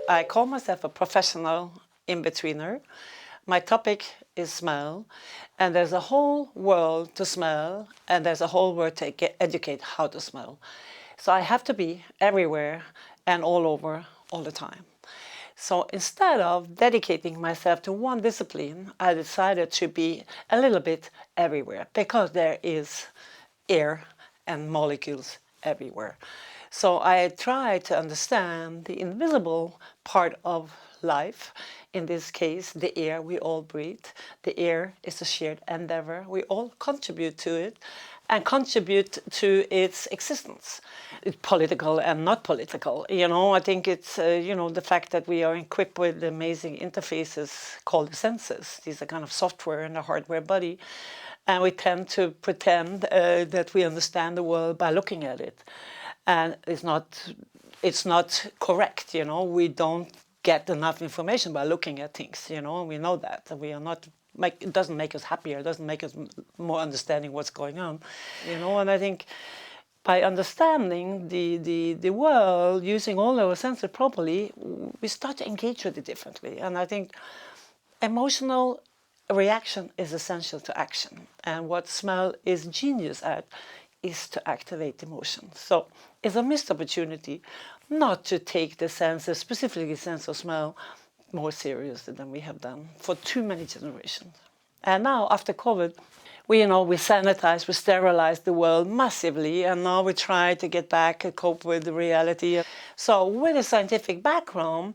I call myself a professional in-betweener. My topic is smell, and there's a whole world to smell, and there's a whole world to educate how to smell. So I have to be everywhere and all over all the time. So instead of dedicating myself to one discipline, I decided to be a little bit everywhere because there is air and molecules everywhere. So I try to understand the invisible part of life. In this case, the air we all breathe. The air is a shared endeavor. We all contribute to it and contribute to its existence. It's political and not political. I think it's, the fact that we are equipped with amazing interfaces called the senses. These are kind of software in the hardware body. And we tend to pretend that we understand the world by looking at it. And it's not correct, we don't get enough information by looking at things, we know that. We are not, it doesn't make us happier, it doesn't make us more understanding what's going on, and I think by understanding the world, using all our senses properly, we start to engage with it differently. And I think emotional reaction is essential to action. And what smell is genius at is to activate emotion. So it's a missed opportunity not to take the senses, specifically the sense of smell, more seriously than we have done for too many generations. And now, after COVID, we sanitize, we sterilize the world massively, and now we try to get back and cope with the reality. So with a scientific background,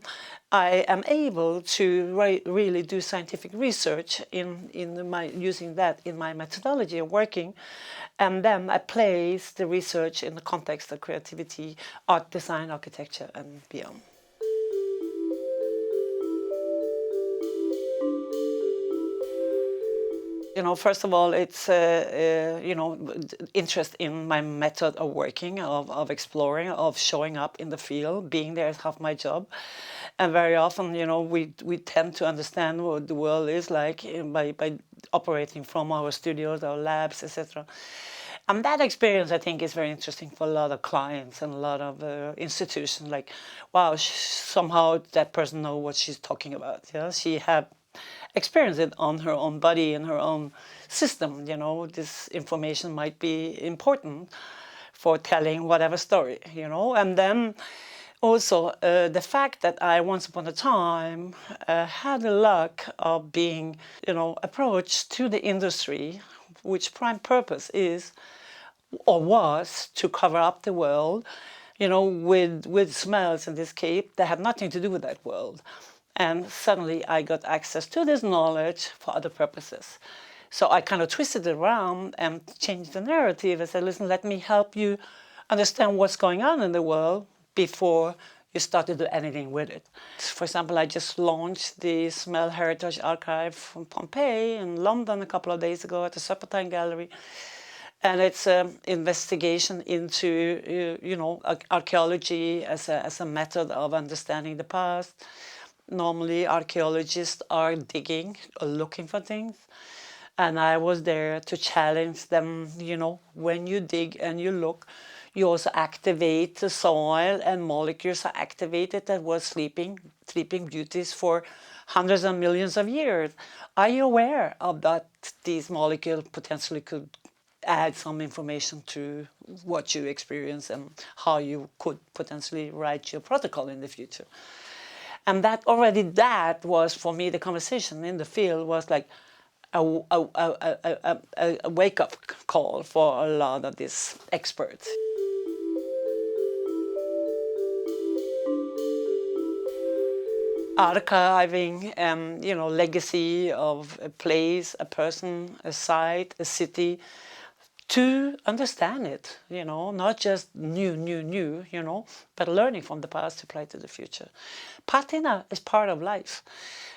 I am able to really do scientific research using that in my methodology of working, and then I place the research in the context of creativity, art, design, architecture, and beyond. First of all, it's interest in my method of working, of exploring, of showing up in the field. Being there is half my job, and very often, we tend to understand what the world is like by operating from our studios, our labs, etc. And that experience, I think, is very interesting for a lot of clients and a lot of institutions. Like, wow, somehow that person knows what she's talking about. She had experience it on her own body and her own system. This information might be important for telling whatever story, and then also the fact that I once upon a time had the luck of being, approached to the industry, which prime purpose is or was to cover up the world, with smells in this case that had nothing to do with that world. And suddenly I got access to this knowledge for other purposes. So I kind of twisted it around and changed the narrative. I said, listen, let me help you understand what's going on in the world before you start to do anything with it. For example, I just launched the Smell Heritage Archive from Pompeii in London a couple of days ago at the Serpentine Gallery. And it's an investigation into, archaeology as a method of understanding the past. Normally, archaeologists are digging or looking for things. And I was there to challenge them, when you dig and you look, you also activate the soil, and molecules are activated that were sleeping beauties for hundreds of millions of years. Are you aware of that these molecules potentially could add some information to what you experience and how you could potentially write your protocol in the future? And that was, for me, the conversation in the field was like a wake-up call for a lot of these experts. Archiving and, legacy of a place, a person, a site, a city, to understand it, not just new, but learning from the past to apply to the future. Patina is part of life.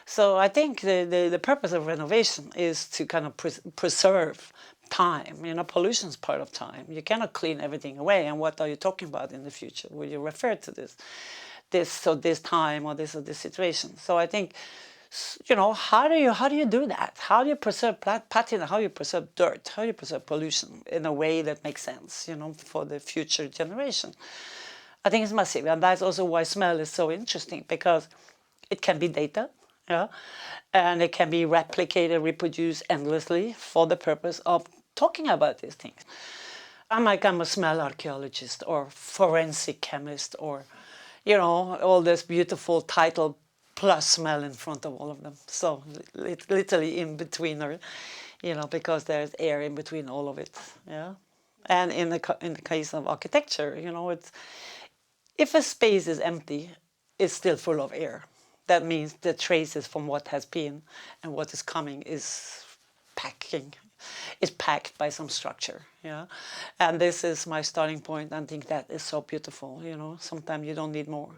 So I think the purpose of renovation is to kind of preserve time. Pollution is part of time. You cannot clean everything away. And what are you talking about in the future? Will you refer to this time or this situation? So I think, how do you do that? How do you preserve patina? How do you preserve dirt? How do you preserve pollution in a way that makes sense, for the future generation? I think it's massive, and that's also why smell is so interesting, because it can be data, yeah, and it can be replicated, reproduced endlessly for the purpose of talking about these things. I'm a smell archaeologist or forensic chemist, or, you know, all this beautiful title plus smell in front of all of them. So it's literally in betweener, you know, because there's air in between all of it, yeah. And in the case of architecture, you know, it's, if a space is empty, it's still full of air. That means the traces from what has been and what is coming is packed by some structure, yeah. And this is my starting point, and I think that is so beautiful, you know. Sometimes you don't need more.